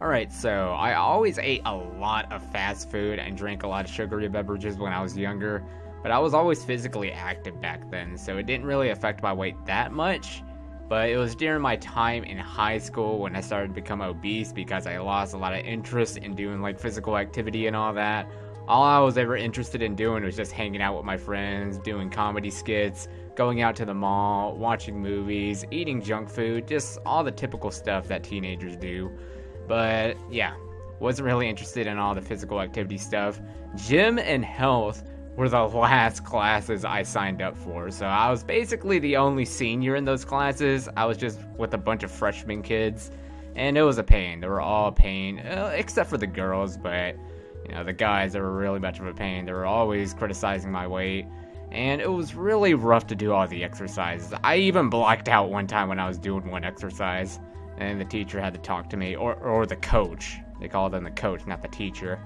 Alright, so I always ate a lot of fast food and drank a lot of sugary beverages when I was younger, but I was always physically active back then, so it didn't really affect my weight that much. But it was during my time in high school when I started to become obese because I lost a lot of interest in doing like physical activity and all that. All I was ever interested in doing was just hanging out with my friends, doing comedy skits, going out to the mall, watching movies, eating junk food, just all the typical stuff that teenagers do. But yeah, wasn't really interested in all the physical activity stuff. Gym and health were the last classes I signed up for. So I was basically the only senior in those classes. I was just with a bunch of freshman kids, and it was a pain. They were all a pain, except for the girls, but you know, the guys, they were really much of a pain. They were always criticizing my weight, and it was really rough to do all the exercises. I even blacked out one time when I was doing one exercise, and the teacher had to talk to me, or the coach. They called him the coach, not the teacher.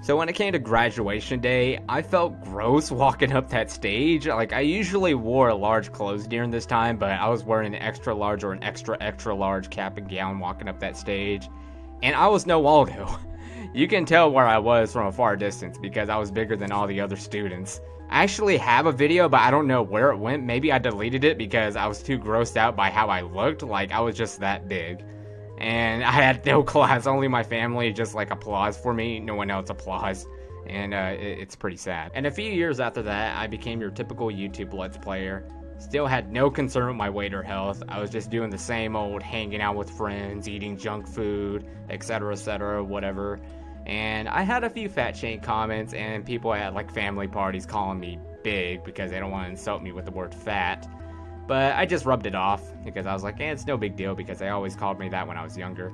So when it came to graduation day, I felt gross walking up that stage. Like, I usually wore large clothes during this time, but I was wearing an extra large or an extra large cap and gown walking up that stage. And I was no Waldo. You can tell where I was from a far distance because I was bigger than all the other students. I actually have a video, but I don't know where it went. Maybe I deleted it because I was too grossed out by how I looked. Like, I was just that big. And I had no class, only my family just like applause for me, no one else applause. And it's pretty sad. And a few years after that, I became your typical YouTube Let's Player. Still had no concern with my weight or health. I was just doing the same old hanging out with friends, eating junk food, etc., whatever. And I had a few fat shame comments and people at like family parties calling me big because they don't want to insult me with the word fat. But I just rubbed it off because I was like, it's no big deal because they always called me that when I was younger.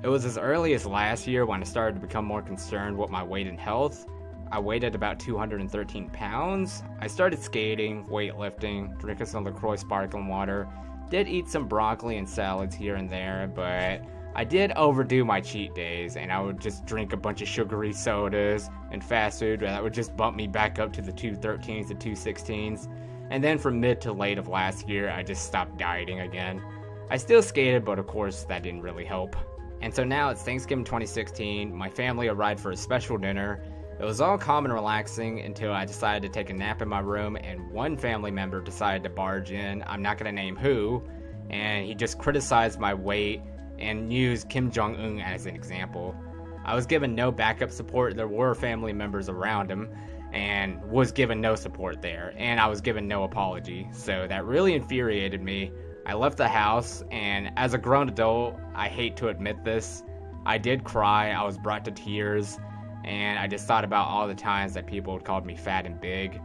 It was as early as last year when I started to become more concerned with my weight and health. I weighed at about 213 pounds. I started skating, weightlifting, drinking some LaCroix sparkling water. Did eat some broccoli and salads here and there, but I did overdo my cheat days and I would just drink a bunch of sugary sodas and fast food that would just bump me back up to the 213s and 216s. And then from mid to late of last year, I just stopped dieting again. I still skated, but of course that didn't really help. And so now it's Thanksgiving 2016, my family arrived for a special dinner. It was all calm and relaxing until I decided to take a nap in my room and one family member decided to barge in, I'm not going to name who, and he just criticized my weight and used Kim Jong-un as an example. I was given no backup support, there were family members around him, and was given no support there, and I was given no apology, so that really infuriated me. I left the house, and as a grown adult, I hate to admit this, I did cry, I was brought to tears, and I just thought about all the times that people had called me fat and big.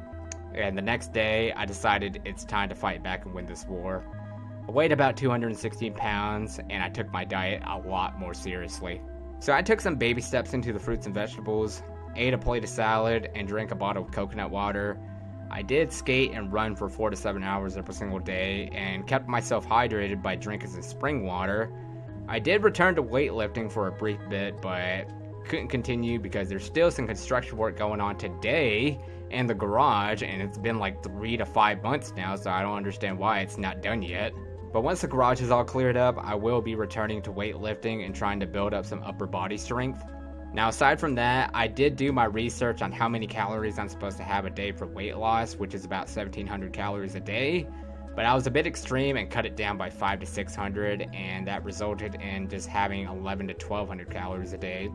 And the next day, I decided it's time to fight back and win this war. I weighed about 216 pounds, and I took my diet a lot more seriously. So I took some baby steps into the fruits and vegetables, ate a plate of salad, and drank a bottle of coconut water. I did skate and run for 4 to 7 hours every single day, and kept myself hydrated by drinking some spring water. I did return to weightlifting for a brief bit, but couldn't continue because there's still some construction work going on today in the garage, and it's been like 3 to 5 months now, so I don't understand why it's not done yet. But once the garage is all cleared up, I will be returning to weightlifting and trying to build up some upper body strength. Now, aside from that, I did do my research on how many calories I'm supposed to have a day for weight loss, which is about 1,700 calories a day. But I was a bit extreme and cut it down by 500 to 600, and that resulted in just having 1,100 to 1,200 calories a day.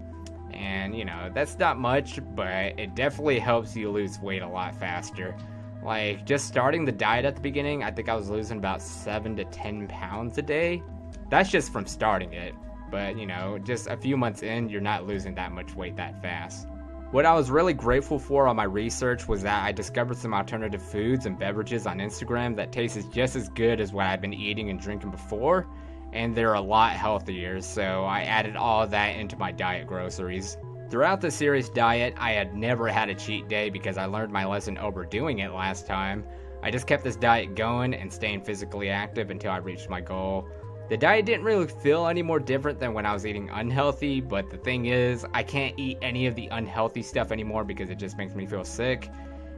And, you know, that's not much, but it definitely helps you lose weight a lot faster. Like, just starting the diet at the beginning, I think I was losing about 7 to 10 pounds a day. That's just from starting it. But, you know, just a few months in, you're not losing that much weight that fast. What I was really grateful for on my research was that I discovered some alternative foods and beverages on Instagram that tasted just as good as what I'd been eating and drinking before, and they're a lot healthier, so I added all of that into my diet groceries. Throughout the serious diet, I had never had a cheat day because I learned my lesson overdoing it last time. I just kept this diet going and staying physically active until I reached my goal. The diet didn't really feel any more different than when I was eating unhealthy, but the thing is, I can't eat any of the unhealthy stuff anymore because it just makes me feel sick,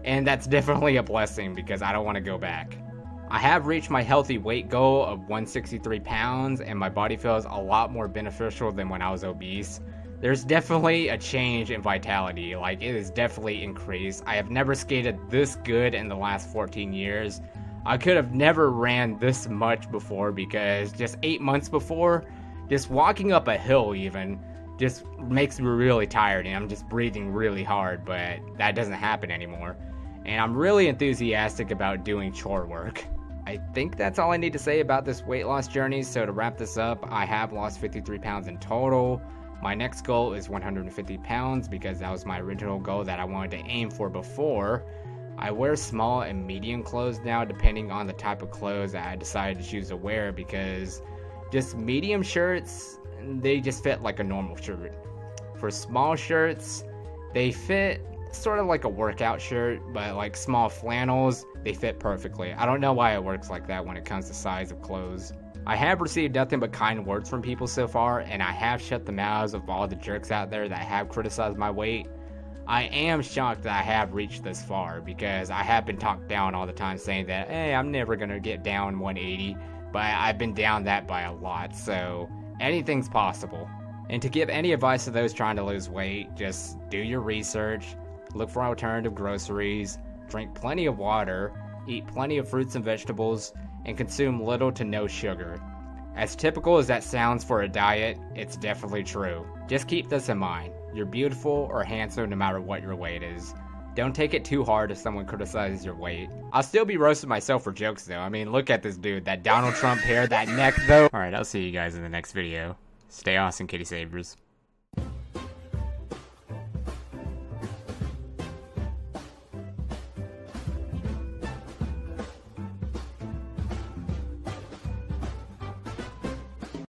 and that's definitely a blessing because I don't want to go back. I have reached my healthy weight goal of 163 pounds, and my body feels a lot more beneficial than when I was obese. There's definitely a change in vitality, like it is definitely increased. I have never skated this good in the last 14 years. I could have never ran this much before because just 8 months before, just walking up a hill even just makes me really tired and I'm just breathing really hard, but that doesn't happen anymore. And I'm really enthusiastic about doing chore work. I think that's all I need to say about this weight loss journey. So to wrap this up, I have lost 53 pounds in total. My next goal is 150 pounds because that was my original goal that I wanted to aim for before. I wear small and medium clothes now depending on the type of clothes that I decided to choose to wear, because just medium shirts, they just fit like a normal shirt. For small shirts, they fit sort of like a workout shirt, but like small flannels, they fit perfectly. I don't know why it works like that when it comes to size of clothes. I have received nothing but kind words from people so far, and I have shut the mouths of all the jerks out there that have criticized my weight. I am shocked that I have reached this far, because I have been talked down all the time saying that, hey, I'm never gonna get down 180, but I've been down that by a lot, so anything's possible. And to give any advice to those trying to lose weight, just do your research, look for alternative groceries, drink plenty of water, eat plenty of fruits and vegetables, and consume little to no sugar. As typical as that sounds for a diet, it's definitely true. Just keep this in mind. You're beautiful or handsome no matter what your weight is. Don't take it too hard if someone criticizes your weight. I'll still be roasting myself for jokes though. I mean, look at this dude, that Donald Trump hair, that neck though. Alright, I'll see you guys in the next video. Stay awesome, kitty savers.